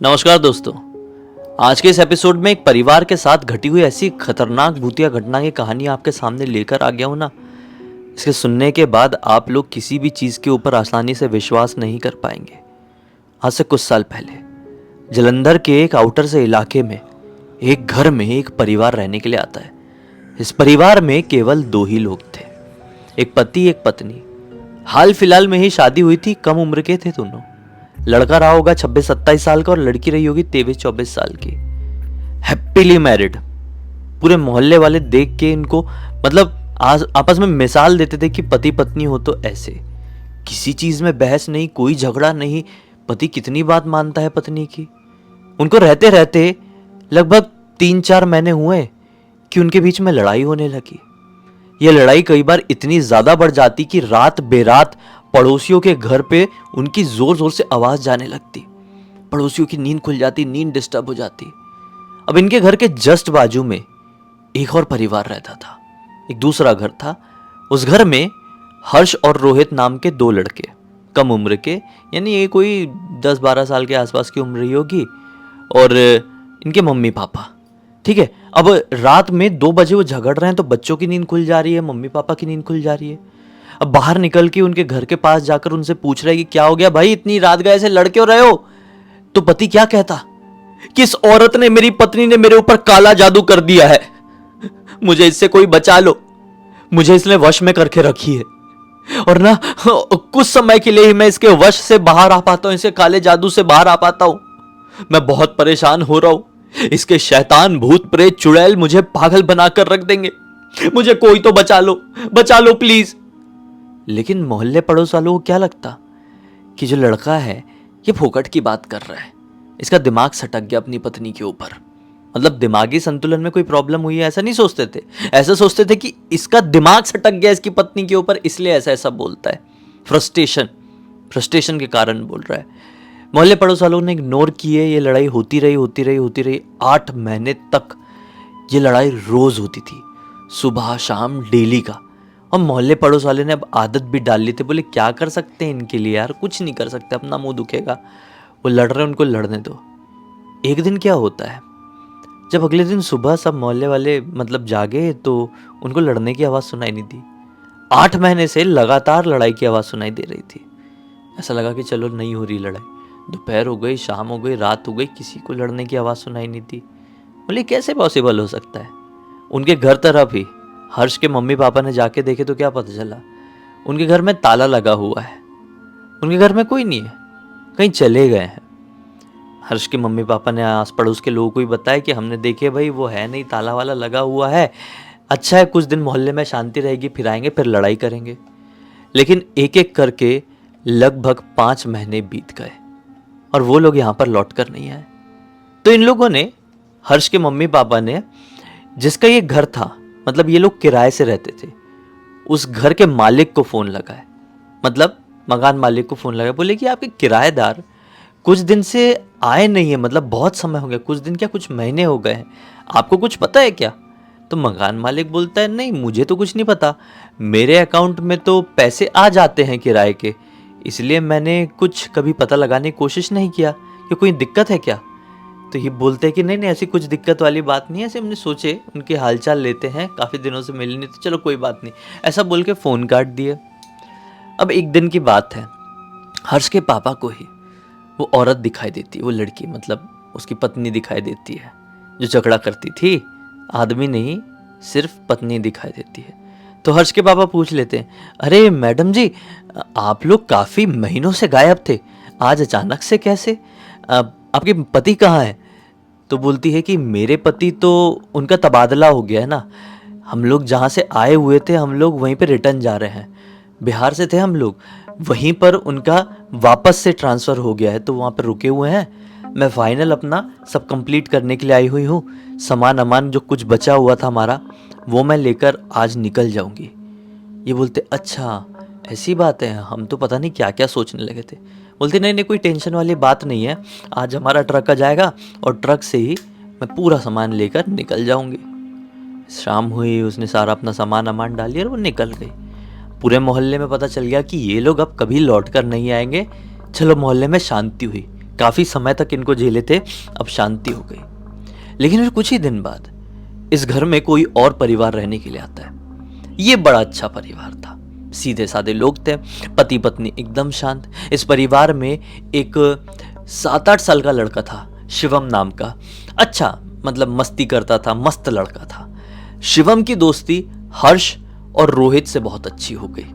नमस्कार दोस्तों। आज के इस एपिसोड में एक परिवार के साथ घटी हुई ऐसी खतरनाक भूतिया घटना की कहानी आपके सामने लेकर आ गया हूं ना। इसके सुनने के बाद आप लोग किसी भी चीज़ के ऊपर आसानी से विश्वास नहीं कर पाएंगे। आज से कुछ साल पहले जलंधर के एक आउटर से इलाके में एक घर में एक परिवार रहने के लिए आता है। इस परिवार में केवल दो ही लोग थे, एक पति एक पत्नी। हाल फिलहाल में ही शादी हुई थी, कम उम्र के थे दोनों। लड़का रहा होगा 26-27 साल का और लड़की रही होगी 23-24 साल की। Happily married. पूरे मोहल्ले वाले देख के इनको आपस में मिसाल देते थे कि पति पत्नी हो तो ऐसे। किसी चीज में बहस नहीं, कोई झगड़ा नहीं। पति कितनी बात मानता है पत्नी की। उनको रहते रहते लगभग 3-4 महीने हुए कि उनके बीच में लड़ाई होने लगी। यह लड़ाई कई बार इतनी ज्यादा बढ़ जाती कि रात बेरात पड़ोसियों के घर पे उनकी जोर जोर से आवाज जाने लगती। पड़ोसियों की नींद खुल जाती, नींद डिस्टर्ब हो जाती। अब इनके घर के जस्ट बाजू में एक और परिवार रहता था, एक दूसरा घर था। उस घर में हर्ष और रोहित नाम के दो लड़के, कम उम्र के, यानी ये कोई 10-12 साल के आसपास की उम्र ही होगी, और इनके मम्मी पापा। ठीक है। अब रात में 2 बजे वो झगड़ रहे हैं तो बच्चों की नींद खुल जा रही है, मम्मी पापा की नींद खुल जा रही है। अब बाहर निकल के उनके घर के पास जाकर उनसे पूछ रहे कि क्या हो गया भाई, इतनी रात गए से लड़ क्यों रहे हो। तो पति क्या कहता, किस औरत ने, मेरी पत्नी ने मेरे ऊपर काला जादू कर दिया है, मुझे इससे कोई बचा लो, मुझे इसने वश में करके रखी है, और ना कुछ समय के लिए ही मैं इसके वश से बाहर आ पाता हूं, इसके काले जादू से बाहर आ पाता हूं। मैं बहुत परेशान हो रहा हूं, इसके शैतान भूत प्रेत चुड़ैल मुझे पागल बनाकर रख देंगे, मुझे कोई तो बचा लो प्लीज। लेकिन मोहल्ले पड़ोस वालों को क्या लगता कि जो लड़का है ये फोकट की बात कर रहा है, इसका दिमाग सटक गया अपनी पत्नी के ऊपर, मतलब दिमागी संतुलन में कोई प्रॉब्लम हुई है, ऐसा नहीं सोचते थे। ऐसा सोचते थे कि इसका दिमाग सटक गया इसकी पत्नी के ऊपर, इसलिए ऐसा ऐसा बोलता है। फ्रस्ट्रेशन के कारण बोल रहा है। मोहल्ले पड़ोस वालों ने इग्नोर किए, ये लड़ाई होती रही। 8 महीने तक ये लड़ाई रोज होती थी, सुबह शाम डेली का। और मोहल्ले पड़ोस वाले ने अब आदत भी डाल ली थी, बोले क्या कर सकते हैं इनके लिए यार, कुछ नहीं कर सकते, अपना मुंह दुखेगा, वो लड़ रहे हैं उनको लड़ने दो। एक दिन क्या होता है, जब अगले दिन सुबह सब मोहल्ले वाले जागे तो उनको लड़ने की आवाज़ सुनाई नहीं दी। 8 महीने से लगातार लड़ाई की आवाज़ सुनाई दे रही थी। ऐसा लगा कि चलो नहीं हो रही लड़ाई। दोपहर हो गई, शाम हो गई, रात हो गई, किसी को लड़ने की आवाज़ सुनाई नहीं दी। बोले कैसे पॉसिबल हो सकता है। उनके घर तरफ ही हर्ष के मम्मी पापा ने जाके देखे तो क्या पता चला, उनके घर में ताला लगा हुआ है, उनके घर में कोई नहीं है, कहीं चले गए हैं। हर्ष के मम्मी पापा ने आस पड़ोस के लोगों को ही बताया कि हमने देखे भाई वो है नहीं, ताला वाला लगा हुआ है, अच्छा है कुछ दिन मोहल्ले में शांति रहेगी, फिर आएंगे फिर लड़ाई करेंगे। लेकिन एक एक करके लगभग 5 महीने बीत गए और वो लोग यहाँ पर लौट कर नहीं आए। तो इन लोगों ने, हर्ष के मम्मी पापा ने, जिसका ये घर था, ये लोग किराए से रहते थे, उस घर के मालिक को फोन लगाए, मकान मालिक को फोन लगाए। बोले कि आपके किराएदार कुछ दिन से आए नहीं है, बहुत समय हो गया, कुछ दिन क्या कुछ महीने हो गए हैं, आपको कुछ पता है क्या। तो मकान मालिक बोलता है नहीं मुझे तो कुछ नहीं पता, मेरे अकाउंट में तो पैसे आ जाते हैं किराए के, इसलिए मैंने कुछ कभी पता लगाने की कोशिश नहीं किया कि कोई दिक्कत है क्या। तो ये बोलते हैं कि नहीं ऐसी कुछ दिक्कत वाली बात नहीं है, ऐसे हमने सोचे उनके हालचाल लेते हैं, काफ़ी दिनों से मिले नहीं तो चलो कोई बात नहीं, ऐसा बोल के फ़ोन काट दिए। अब एक दिन की बात है, हर्ष के पापा को ही वो औरत दिखाई देती है, वो लड़की उसकी पत्नी दिखाई देती है जो झगड़ा करती थी। आदमी नहीं, सिर्फ पत्नी दिखाई देती है। तो हर्ष के पापा पूछ लेते हैं, अरे मैडम जी आप लोग काफ़ी महीनों से गायब थे, आज अचानक से कैसे, आपके पति कहाँ हैं। तो बोलती है कि मेरे पति तो उनका तबादला हो गया है ना, हम लोग जहाँ से आए हुए थे हम लोग वहीं पे रिटर्न जा रहे हैं, बिहार से थे हम लोग, वहीं पर उनका वापस से ट्रांसफ़र हो गया है तो वहाँ पर रुके हुए हैं। मैं फाइनल अपना सब कंप्लीट करने के लिए आई हुई हूँ, सामान अमान जो कुछ बचा हुआ था हमारा वो मैं लेकर आज निकल जाऊँगी। ये बोलते अच्छा ऐसी बात है, हम तो पता नहीं क्या क्या सोचने लगे थे। बोलते नहीं कोई टेंशन वाली बात नहीं है, आज हमारा ट्रक आ जाएगा और ट्रक से ही मैं पूरा सामान लेकर निकल जाऊंगी। शाम हुई, उसने सारा अपना सामान अमान डाल लिया और वो निकल गई। पूरे मोहल्ले में पता चल गया कि ये लोग अब कभी लौट कर नहीं आएंगे। चलो मोहल्ले में शांति हुई, काफ़ी समय तक इनको झेले थे, अब शांति हो गई। लेकिन फिर कुछ ही दिन बाद इस घर में कोई और परिवार रहने के लिए आता है। ये बड़ा अच्छा परिवार था, सीधे साधे लोग थे, पति पत्नी एकदम शांत। इस परिवार में एक 7-8 साल का लड़का था, शिवम नाम का। अच्छा, मतलब मस्ती करता था, मस्त लड़का था। शिवम की दोस्ती हर्ष और रोहित से बहुत अच्छी हो गई।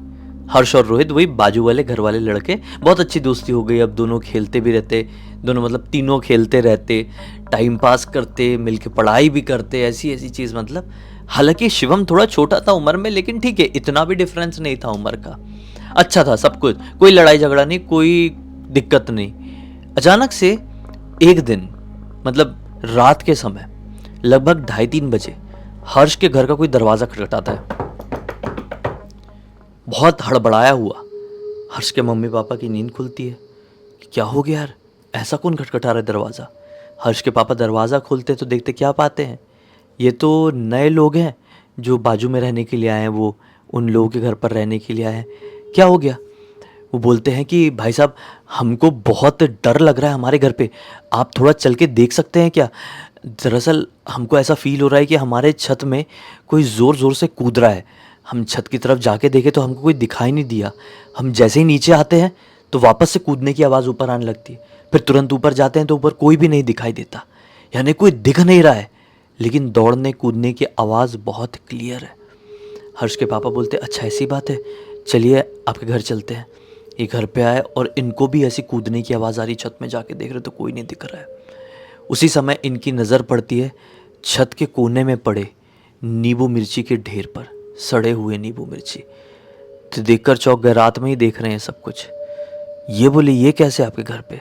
हर्ष और रोहित, वही बाजू वाले घर वाले लड़के, बहुत अच्छी दोस्ती हो गई। अब दोनों खेलते भी रहते, दोनों मतलब तीनों खेलते रहते, टाइम पास करते, मिलके पढ़ाई भी करते, ऐसी ऐसी चीज़ मतलब। हालांकि शिवम थोड़ा छोटा था उम्र में, लेकिन ठीक है, इतना भी डिफरेंस नहीं था उम्र का। अच्छा था सब कुछ, कोई लड़ाई झगड़ा नहीं, कोई दिक्कत नहीं। अचानक से एक दिन, मतलब रात के समय लगभग 2:30-3 बजे हर्ष के घर का कोई दरवाज़ा खटखटाता है। बहुत हड़बड़ाया हुआ हर्ष के मम्मी पापा की नींद खुलती है कि क्या हो गया यार, ऐसा कौन खटखटा रहा है दरवाज़ा। हर्ष के पापा दरवाज़ा खोलते तो देखते क्या पाते हैं, ये तो नए लोग हैं जो बाजू में रहने के लिए आए हैं, वो उन लोगों के घर पर रहने के लिए आए हैं। क्या हो गया? वो बोलते हैं कि भाई साहब, हमको बहुत डर लग रहा है हमारे घर पे, आप थोड़ा चल के देख सकते हैं क्या? दरअसल हमको ऐसा फील हो रहा है कि हमारे छत में कोई ज़ोर ज़ोर से कूद रहा है। हम छत की तरफ जाके देखे तो हमको कोई दिखाई नहीं दिया। हम जैसे ही नीचे आते हैं तो वापस से कूदने की आवाज़ ऊपर आने लगती है, फिर तुरंत ऊपर जाते हैं तो ऊपर कोई भी नहीं दिखाई देता, यानी कोई दिख नहीं रहा है, लेकिन दौड़ने कूदने की आवाज़ बहुत क्लियर है। हर्ष के पापा बोलते, अच्छा ऐसी बात है, चलिए आपके घर चलते हैं। ये घर पे आए और इनको भी ऐसी कूदने की आवाज़ आ रही, छत में जाके देख रहे तो कोई नहीं दिख रहा है। उसी समय इनकी नज़र पड़ती है छत के कोने में पड़े नींबू मिर्ची के ढेर पर, सड़े हुए नींबू मिर्ची। तो देखकर चौंक गए, रात में ही देख रहे हैं सब कुछ। ये बोले, ये कैसे आपके घर पे?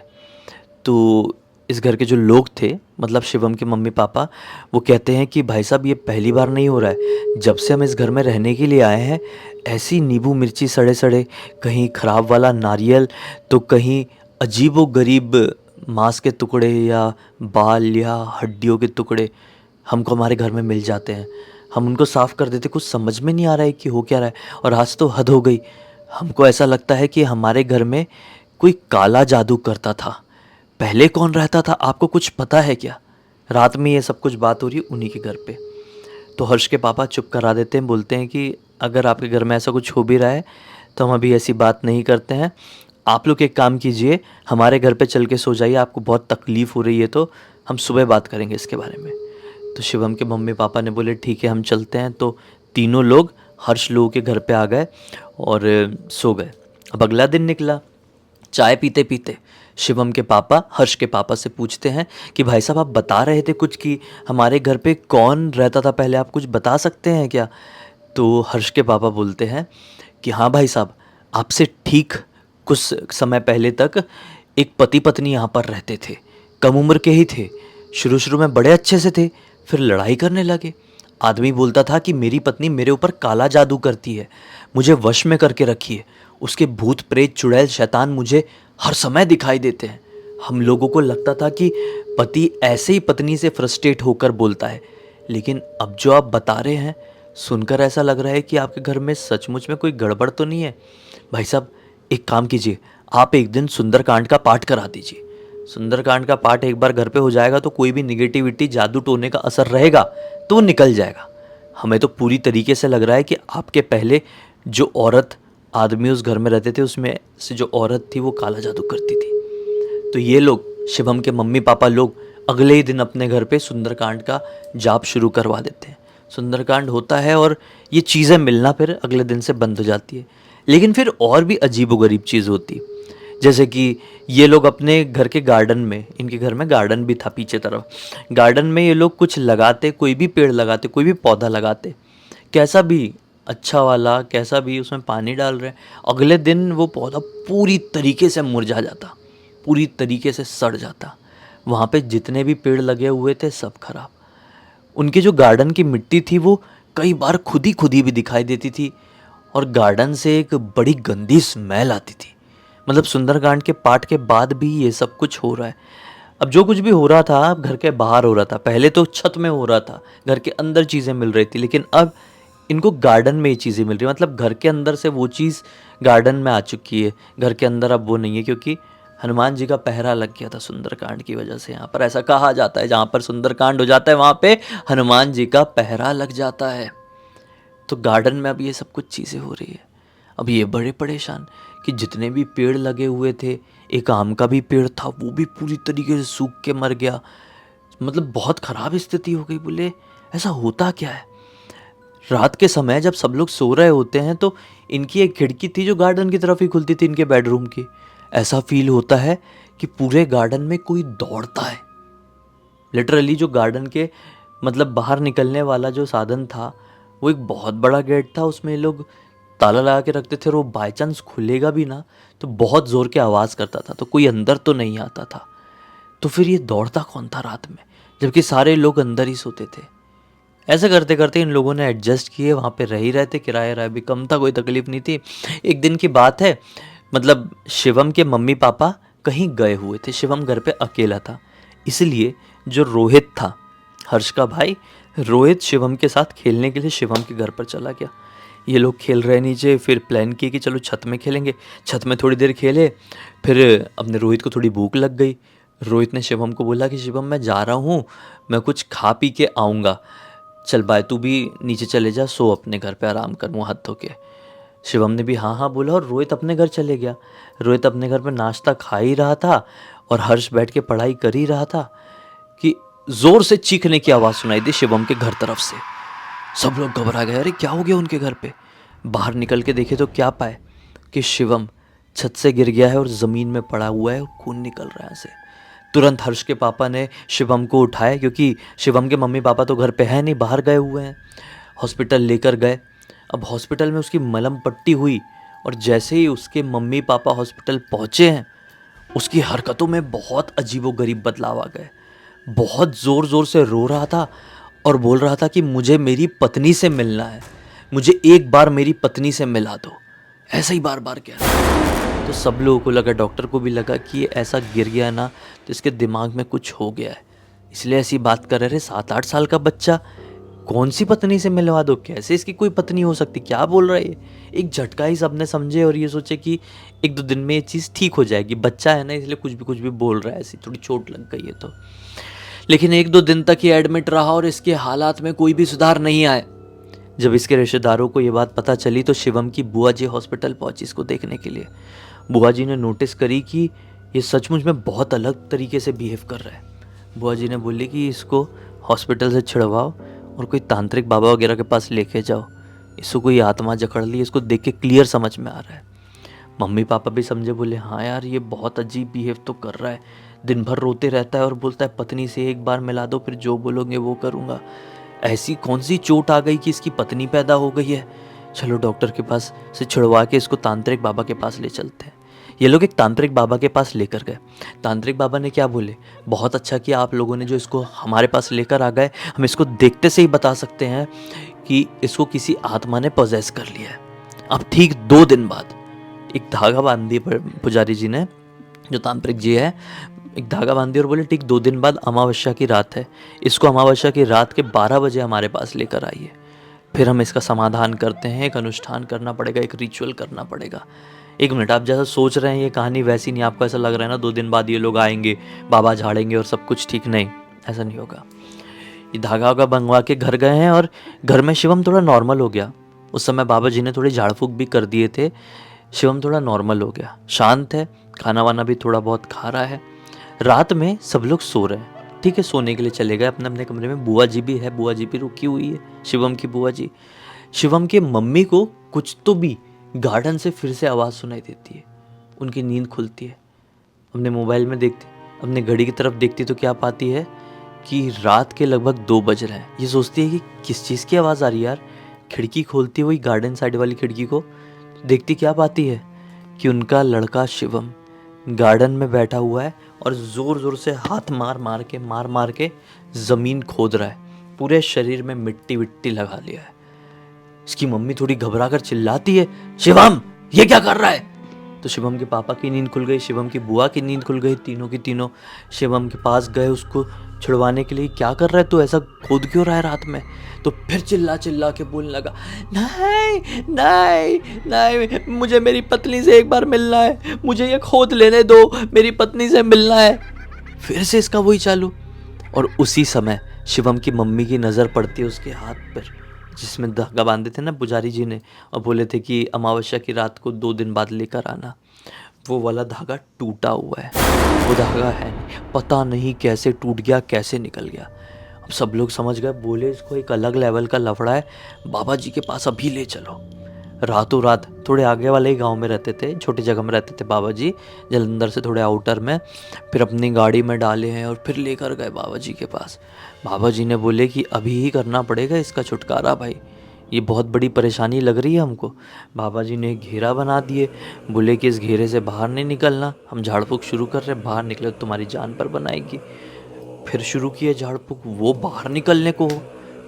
तो इस घर के जो लोग थे, मतलब शिवम के मम्मी पापा, वो कहते हैं कि भाई साहब, ये पहली बार नहीं हो रहा है, जब से हम इस घर में रहने के लिए आए हैं ऐसी नींबू मिर्ची सड़े सड़े, कहीं ख़राब वाला नारियल, तो कहीं अजीबो गरीब मांस के टुकड़े या बाल या हड्डियों के टुकड़े हमको हमारे घर में मिल जाते हैं। हम उनको साफ़ कर देते, कुछ समझ में नहीं आ रहा है कि हो क्या रहा है। और आज तो हद हो गई, हमको ऐसा लगता है कि हमारे घर में कोई काला जादू करता था। पहले कौन रहता था, आपको कुछ पता है क्या? रात में ये सब कुछ बात हो रही है उन्हीं के घर पे। तो हर्ष के पापा चुप करा देते हैं, बोलते हैं कि अगर आपके घर में ऐसा कुछ हो भी रहा है तो हम अभी ऐसी बात नहीं करते हैं। आप लोग एक काम कीजिए, हमारे घर पे चल के सो जाइए, आपको बहुत तकलीफ़ हो रही है तो हम सुबह बात करेंगे इसके बारे में। तो शिवम के मम्मी पापा ने बोले ठीक है हम चलते हैं। तो तीनों लोग हर्ष लोगों के घर पे आ गए और सो गए। अब अगला दिन निकला। चाय पीते पीते शिवम के पापा हर्ष के पापा से पूछते हैं कि भाई साहब, आप बता रहे थे कुछ कि हमारे घर पे कौन रहता था पहले, आप कुछ बता सकते हैं क्या? तो हर्ष के पापा बोलते हैं कि हाँ भाई साहब, आपसे ठीक कुछ समय पहले तक एक पति पत्नी यहाँ पर रहते थे, कम उम्र के ही थे। शुरू शुरू में बड़े अच्छे से थे, फिर लड़ाई करने लगे। आदमी बोलता था कि मेरी पत्नी मेरे ऊपर काला जादू करती है, मुझे वश में करके रखी है, उसके भूत प्रेत चुड़ैल शैतान मुझे हर समय दिखाई देते हैं। हम लोगों को लगता था कि पति ऐसे ही पत्नी से फ्रस्ट्रेट होकर बोलता है, लेकिन अब जो आप बता रहे हैं सुनकर ऐसा लग रहा है कि आपके घर में सचमुच में कोई गड़बड़ तो नहीं है। भाई साहब, एक काम कीजिए, आप एक दिन सुंदरकांड का पाठ करा दीजिए। सुंदरकांड का पाठ एक बार घर पे हो जाएगा तो कोई भी निगेटिविटी, जादू टोने का असर रहेगा तो वो निकल जाएगा। हमें तो पूरी तरीके से लग रहा है कि आपके पहले जो औरत आदमी उस घर में रहते थे, उसमें से जो औरत थी वो काला जादू करती थी। तो ये लोग, शिवम के मम्मी पापा लोग, अगले ही दिन अपने घर पे सुंदरकांड का जाप शुरू करवा देते हैं। सुंदरकांड होता है और ये चीज़ें मिलना फिर अगले दिन से बंद हो जाती है। लेकिन फिर और भी अजीबोगरीब चीज़ होती, जैसे कि ये लोग अपने घर के गार्डन में, इनके घर में गार्डन भी था पीछे तरफ, गार्डन में ये लोग कुछ लगाते, कोई भी पेड़ लगाते, कोई भी पौधा लगाते, कैसा भी अच्छा वाला, कैसा भी, उसमें पानी डाल रहे हैं, अगले दिन वो पौधा पूरी तरीके से मुरझा जाता, पूरी तरीके से सड़ जाता। वहाँ पे जितने भी पेड़ लगे हुए थे सब खराब। उनके जो गार्डन की मिट्टी थी वो कई बार खुदी खुदी भी दिखाई देती थी और गार्डन से एक बड़ी गंदी स्मेल आती थी। मतलब सुंदरकांड के पाठ के बाद भी ये सब कुछ हो रहा है। अब जो कुछ भी हो रहा था अब घर के बाहर हो रहा था, पहले तो छत में हो रहा था, घर के अंदर चीज़ें मिल रही थी, लेकिन अब इनको गार्डन में ये चीज़ें मिल रही, मतलब घर के अंदर से वो चीज़ गार्डन में आ चुकी है, घर के अंदर अब वो नहीं है, क्योंकि हनुमान जी का पहरा लग गया था सुंदरकांड की वजह से। यहाँ पर ऐसा कहा जाता है, जहाँ पर सुंदरकांड हो जाता है वहाँ पे हनुमान जी का पहरा लग जाता है। तो गार्डन में अब ये सब कुछ चीज़ें हो रही है। अब ये बड़े परेशान कि जितने भी पेड़ लगे हुए थे, एक आम का भी पेड़ था, वो भी पूरी तरीके से सूख के मर गया। मतलब बहुत ख़राब स्थिति हो गई। बोले ऐसा होता क्या है? रात के समय जब सब लोग सो रहे होते हैं तो इनकी एक खिड़की थी जो गार्डन की तरफ ही खुलती थी, इनके बेडरूम की। ऐसा फील होता है कि पूरे गार्डन में कोई दौड़ता है। लिटरली जो गार्डन के मतलब बाहर निकलने वाला जो साधन था वो एक बहुत बड़ा गेट था, उसमें ये लोग ताला लगा के रखते थे और वो बाई चांस खुलेगा भी ना तो बहुत ज़ोर की आवाज़ करता था, तो कोई अंदर तो नहीं आता था। तो फिर ये दौड़ता कौन था रात में, जबकि सारे लोग अंदर ही सोते थे? ऐसे करते करते इन लोगों ने एडजस्ट किए, वहाँ पे रह ही रहे थे, किराया भी कम था, कोई तकलीफ नहीं थी। एक दिन की बात है, मतलब शिवम के मम्मी पापा कहीं गए हुए थे, शिवम घर पे अकेला था। इसलिए जो रोहित था, हर्ष का भाई, रोहित शिवम के साथ खेलने के लिए शिवम के घर पर चला गया। ये लोग खेल रहे नीचे, फिर प्लान किए कि चलो छत में खेलेंगे। छत में थोड़ी देर खेले, फिर अपने रोहित को थोड़ी भूख लग गई। रोहित ने शिवम को बोला कि शिवम मैं जा रहा हूँ, मैं कुछ खा पी के आऊँगा, चल बाय, तू भी नीचे चले जा, सो अपने घर पे आराम कर, मुँह हाथ धो के। शिवम ने भी हाँ हाँ बोला और रोहित अपने घर चले गया। रोहित अपने घर पे नाश्ता खा ही रहा था और हर्ष बैठ के पढ़ाई कर ही रहा था कि जोर से चीखने की आवाज़ सुनाई दी शिवम के घर तरफ से। सब लोग घबरा गए, अरे क्या हो गया उनके घर पे? बाहर निकल के देखे तो क्या पाए कि शिवम छत से गिर गया है और ज़मीन में पड़ा हुआ है और खून निकल रहा है ऐसे। तुरंत हर्ष के पापा ने शिवम को उठाया, क्योंकि शिवम के मम्मी पापा तो घर पे है नहीं, बाहर गए हुए हैं। हॉस्पिटल लेकर गए। अब हॉस्पिटल में उसकी मलहम पट्टी हुई और जैसे ही उसके मम्मी पापा हॉस्पिटल पहुँचे हैं, उसकी हरकतों में बहुत अजीबोगरीब बदलाव आ गए। बहुत ज़ोर ज़ोर से रो रहा था और बोल रहा था कि मुझे मेरी पत्नी से मिलना है, मुझे एक बार मेरी पत्नी से मिला दो, ऐसा ही बार बार कह रहा था। तो सब लोगों को लगा, डॉक्टर को भी लगा कि ये ऐसा गिर गया ना तो इसके दिमाग में कुछ हो गया है, इसलिए ऐसी बात कर रहे। 7-8 साल का बच्चा, कौन सी पत्नी से मिलवा दो, कैसे इसकी कोई पत्नी हो सकती, क्या बोल रहा है ये? एक झटका ही सबने समझे और ये सोचे कि 1-2 दिन में ये चीज़ ठीक हो जाएगी, बच्चा है ना इसलिए कुछ भी बोल रहा है, ऐसी थोड़ी चोट लग गई है तो। लेकिन 1-2 दिन तक ये एडमिट रहा और इसके हालात में कोई भी सुधार नहीं आया। जब इसके रिश्तेदारों को ये बात पता चली तो शिवम की बुआ जी हॉस्पिटल पहुंची इसको देखने के लिए। बुआ जी ने नोटिस करी कि ये सचमुच में बहुत अलग तरीके से बिहेव कर रहा है। बुआ जी ने बोली कि इसको हॉस्पिटल से छिड़वाओ और कोई तांत्रिक बाबा वगैरह के पास लेके जाओ, इसको कोई आत्मा जकड़ ली, इसको देख के क्लियर समझ में आ रहा है। मम्मी पापा भी समझे, बोले हाँ यार ये बहुत अजीब बिहेव तो कर रहा है, दिन भर रोते रहता है और बोलता है पत्नी से एक बार मिला दो, फिर जो बोलोगे वो करूँगा। ऐसी कौन सी चोट आ गई कि इसकी पत्नी पैदा हो गई है? चलो डॉक्टर के पास से छुड़वा के इसको तांत्रिक बाबा के पास ले चलते हैं। ये लोग एक तांत्रिक बाबा के पास लेकर गए। तांत्रिक बाबा ने क्या बोले, बहुत अच्छा किया आप लोगों ने जो इसको हमारे पास लेकर आ गए, हम इसको देखते से ही बता सकते हैं कि इसको किसी आत्मा ने पोजेस कर लिया है। अब ठीक 2 दिन बाद एक धागा बांध दिया पुजारी जी ने, जो तांत्रिक जी है, एक धागा बांध दिया और बोले ठीक 2 दिन बाद अमावस्या की रात है, इसको अमावस्या की रात के 12 बजे हमारे पास लेकर आइए, फिर हम इसका समाधान करते हैं। एक अनुष्ठान करना पड़ेगा, एक रिचुअल करना पड़ेगा। 1 मिनट, आप जैसा सोच रहे हैं ये कहानी वैसी नहीं, आपको ऐसा लग रहा है ना 2 दिन बाद ये लोग आएंगे, बाबा झाड़ेंगे और सब कुछ ठीक, नहीं, ऐसा नहीं होगा। ये धागा वागा बंधवा के घर गए हैं और घर में शिवम थोड़ा नॉर्मल हो गया। उस समय बाबा जी ने थोड़ी झाड़ फूक भी कर दिए थे। शिवम थोड़ा नॉर्मल हो गया, शांत है, खाना वाना भी थोड़ा बहुत खा रहा है। रात में सब लोग सो रहे हैं, ठीक है, सोने के लिए चले गए अपने अपने कमरे में। बुआ जी भी है, बुआ जी भी रुकी हुई है, शिवम की बुआ जी। शिवम के मम्मी को कुछ तो भी गार्डन से फिर से आवाज़ सुनाई देती है, उनकी नींद खुलती है। अपने मोबाइल में देखती, अपने घड़ी की तरफ देखती तो क्या पाती है कि रात के लगभग 2 बज रहे हैं। ये सोचती है कि किस चीज़ की आवाज़ आ रही है यार। खिड़की खोलती है, वही गार्डन साइड वाली खिड़की को, देखती क्या पाती है कि उनका लड़का शिवम गार्डन में बैठा हुआ है और ज़ोर ज़ोर से हाथ मार मार के ज़मीन खोद रहा है, पूरे शरीर में मिट्टी विट्टी लगा लिया है। इसकी मम्मी थोड़ी घबरा कर चिल्लाती है, शिवम ये क्या कर रहा है? तो तो शिवम के पापा की नींद खुल गई, शिवम की बुआ की नींद खुल गई, तीनों की तीनों शिवम के पास गए उसको छुड़वाने के लिए। क्या कर रहा है तू, ऐसा खोद क्यों रहा है रात में? तो फिर चिल्ला चिल्ला के बोलने लगा, नहीं नहीं नहीं, मुझे मेरी पत्नी से एक बार मिलना है, मुझे ये खोद लेने दो, मेरी पत्नी से मिलना है। फिर से इसका वही चालू। और उसी समय शिवम की मम्मी की नज़र पड़ती है उसके हाथ पर, जिसमें धागा बांधे थे ना पुजारी जी ने, और बोले थे कि अमावस्या की रात को 2 दिन बाद लेकर आना। वो वाला धागा टूटा हुआ है, वो धागा है नहीं, पता नहीं कैसे टूट गया, कैसे निकल गया। अब सब लोग समझ गए, बोले इसको एक अलग लेवल का लफड़ा है, बाबा जी के पास अभी ले चलो। रातों रात, थोड़े आगे वाले ही गांव में रहते थे, छोटी जगह में रहते थे बाबा जी, जलंधर से थोड़े आउटर में। फिर अपनी गाड़ी में डाले हैं और फिर लेकर गए बाबा जी के पास। बाबा जी ने बोले कि अभी ही करना पड़ेगा इसका छुटकारा भाई, ये बहुत बड़ी परेशानी लग रही है हमको। बाबा जी ने एक घेरा बना दिए, बोले कि इस घेरे से बाहर नहीं निकलना, हम झाड़ फूँक शुरू कर रहे हैं, बाहर निकले तो तुम्हारी जान पर बनाएगी। फिर शुरू किए झाड़ फूँक, वो बाहर निकलने को हो,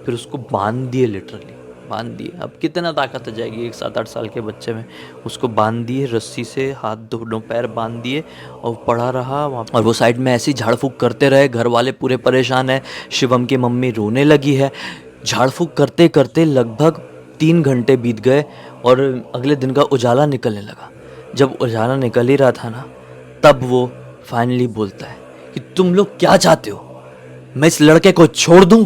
फिर उसको बांध दिए, लिटरली बांध दिए। अब कितना ताकत आ जाएगी एक 7-8 साल के बच्चे में। उसको बांध दिए रस्सी से, हाथ दोनों पैर बांध दिए और पड़ा रहा वहाँ। और वो साइड में ऐसी झाड़ फूँक करते रहे, घर वाले पूरे परेशान है, शिवम की मम्मी रोने लगी है। झाड़ फूँक करते करते लगभग 3 घंटे बीत गए और अगले दिन का उजाला निकलने लगा। जब उजाला निकल ही रहा था ना, तब वो फाइनली बोलता है कि तुम लोग क्या चाहते हो, मैं इस लड़के को छोड़ दूं?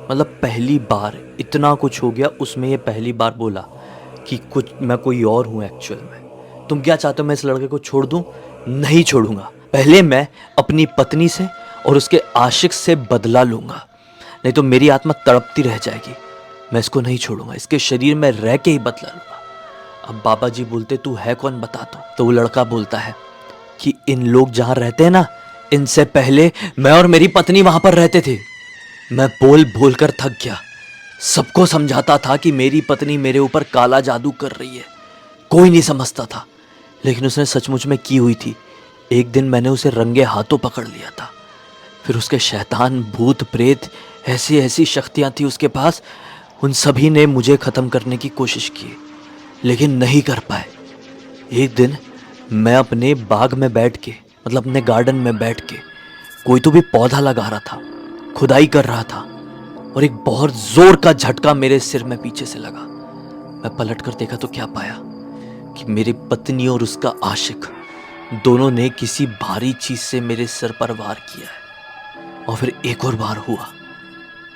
मतलब पहली बार इतना कुछ हो गया उसमें, ये पहली बार बोला कि कुछ मैं कोई और हूँ एक्चुअल में। तुम क्या चाहते हो, मैं इस लड़के को छोड़ दूं? नहीं छोड़ूंगा, पहले मैं अपनी पत्नी से और उसके आशिक से बदला लूंगा, नहीं तो मेरी आत्मा तड़पती रह जाएगी। मैं इसको नहीं छोड़ूंगा, इसके शरीर में रह के ही बदला लूंगा। अब बाबा जी बोलते तू है कौन बता दो। तो वो लड़का बोलता है कि इन लोग जहाँ रहते हैं ना, इनसे पहले मैं और मेरी पत्नी वहां पर रहते थे। मैं बोल बोल कर थक गया, सबको समझाता था कि मेरी पत्नी मेरे ऊपर काला जादू कर रही है, कोई नहीं समझता था, लेकिन उसने सचमुच में की हुई थी। एक दिन मैंने उसे रंगे हाथों पकड़ लिया था। फिर उसके शैतान, भूत, प्रेत, ऐसी ऐसी शक्तियां थी उसके पास, उन सभी ने मुझे ख़त्म करने की कोशिश की, लेकिन नहीं कर पाए। एक दिन मैं अपने बाग में बैठ के, मतलब अपने गार्डन में बैठ के, कोई तो भी पौधा लगा रहा था, खुदाई कर रहा था, और एक बहुत जोर का झटका मेरे सिर में पीछे से लगा। मैं पलट कर देखा तो क्या पाया कि मेरी पत्नी और उसका आशिक दोनों ने किसी भारी चीज से मेरे सिर पर वार किया है। और फिर एक और बार हुआ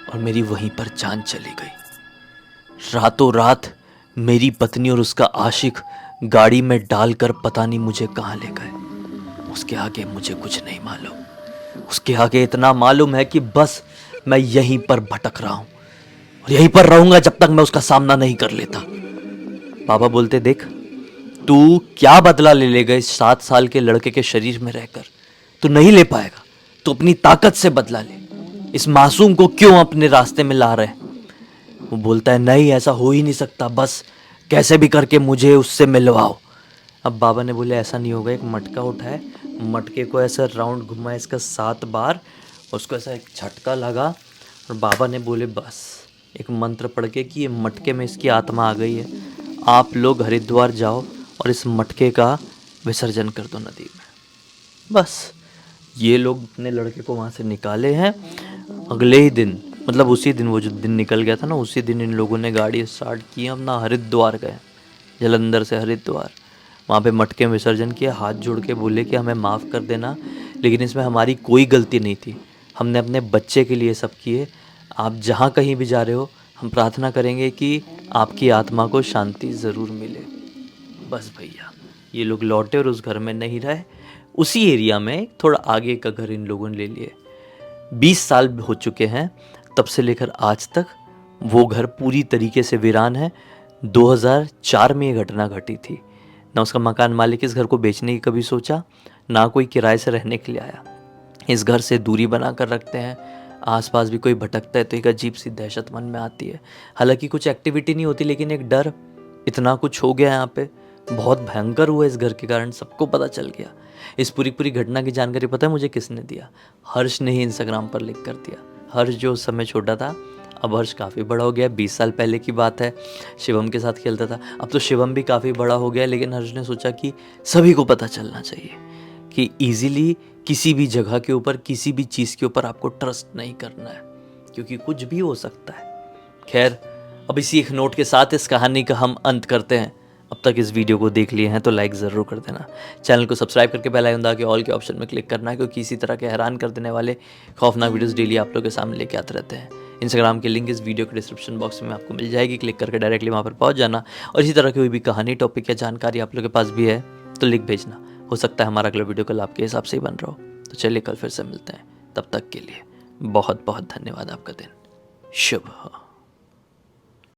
और मेरी वहीं पर जान चली गई। रातों रात मेरी पत्नी और उसका आशिक गाड़ी में डालकर पता नहीं मुझे कहाँ ले गए। उसके आगे मुझे कुछ नहीं मालूम। उसके आगे इतना मालूम है कि बस मैं यहीं पर भटक रहा हूं और यहीं पर रहूंगा जब तक मैं उसका सामना नहीं कर लेता। बाबा बोलते देख, तू क्या बदला ले लेगा इस 7 साल के लड़के के शरीर में रहकर? तू नहीं ले पाएगा, तू अपनी ताकत से बदला ले। इस मासूम को क्यों अपने रास्ते में ला रहे? वो बोलता है नहीं, ऐसा हो ही नहीं सकता, बस कैसे भी करके मुझे उससे मिलवाओ। अब बाबा ने बोले ऐसा नहीं होगा, एक मटका उठाए, मटके को ऐसा राउंड घुमाए इसका 7 बार, उसको ऐसा एक झटका लगा और बाबा ने बोले बस एक मंत्र पढ़ के कि ये मटके में इसकी आत्मा आ गई है, आप लोग हरिद्वार जाओ और इस मटके का विसर्जन कर दो नदी में। बस ये लोग अपने लड़के को वहाँ से निकाले हैं। अगले ही दिन, मतलब उसी दिन, वो जो दिन निकल गया था ना, उसी दिन इन लोगों ने गाड़ी स्टार्ट की, अपना हरिद्वार गए, जलंधर से हरिद्वार। वहाँ पे मटके में विसर्जन किया, हाथ जोड़ के बोले कि हमें माफ़ कर देना, लेकिन इसमें हमारी कोई गलती नहीं थी, हमने अपने बच्चे के लिए सब किए। आप जहाँ कहीं भी जा रहे हो, हम प्रार्थना करेंगे कि आपकी आत्मा को शांति ज़रूर मिले। बस भैया, ये लोग लौटे और उस घर में नहीं रहे। उसी एरिया में थोड़ा आगे का घर इन लोगों ने ले लिए। 20 साल हो चुके हैं तब से लेकर आज तक। वो घर पूरी तरीके से वीरान है। 2004 में ये घटना घटी थी। ना उसका मकान मालिक इस घर को बेचने की कभी सोचा, ना कोई किराए से रहने के लिए आया। इस घर से दूरी बना कर रखते हैं। आसपास भी कोई भटकता है तो एक अजीब सी दहशत मन में आती है। हालांकि कुछ एक्टिविटी नहीं होती, लेकिन एक डर, इतना कुछ हो गया यहाँ पे, बहुत भयंकर हुआ इस घर के कारण, सबको पता चल गया। इस पूरी घटना की जानकारी पता है मुझे किसने दिया? हर्ष ने ही इंस्टाग्राम पर लिख कर दिया। हर्ष जो उस समय छोटा था, अब हर्ष काफ़ी बड़ा हो गया, 20 साल पहले की बात है, शिवम के साथ खेलता था। अब तो शिवम भी काफ़ी बड़ा हो गया, लेकिन हर्ष ने सोचा कि सभी को पता चलना चाहिए कि ईजिली किसी भी जगह के ऊपर, किसी भी चीज़ के ऊपर आपको ट्रस्ट नहीं करना है, क्योंकि कुछ भी हो सकता है। खैर, अब इसी एक नोट के साथ इस कहानी का हम अंत करते हैं। अब तक इस वीडियो को देख लिए हैं तो लाइक ज़रूर कर देना, चैनल को सब्सक्राइब करके बेल आइकन दबा के ऑल के ऑप्शन में क्लिक करना है, क्योंकि इसी तरह के हैरान कर देने वाले खौफनाक वीडियोस डेली आप लोगों के सामने लेके आते रहते हैं। इंस्टाग्राम की लिंक इस वीडियो के डिस्क्रिप्शन बॉक्स में आपको मिल जाएगी, क्लिक करके डायरेक्टली वहाँ पर पहुँच जाना। और इसी तरह की कोई भी कहानी, टॉपिक या जानकारी आप लोगों के पास भी है तो लिख भेजना, हो सकता है हमारा अगला वीडियो कल आपके हिसाब से ही बन रहा हो। तो चलिए कल फिर से मिलते हैं, तब तक के लिए बहुत बहुत धन्यवाद। आपका दिन शुभ हो।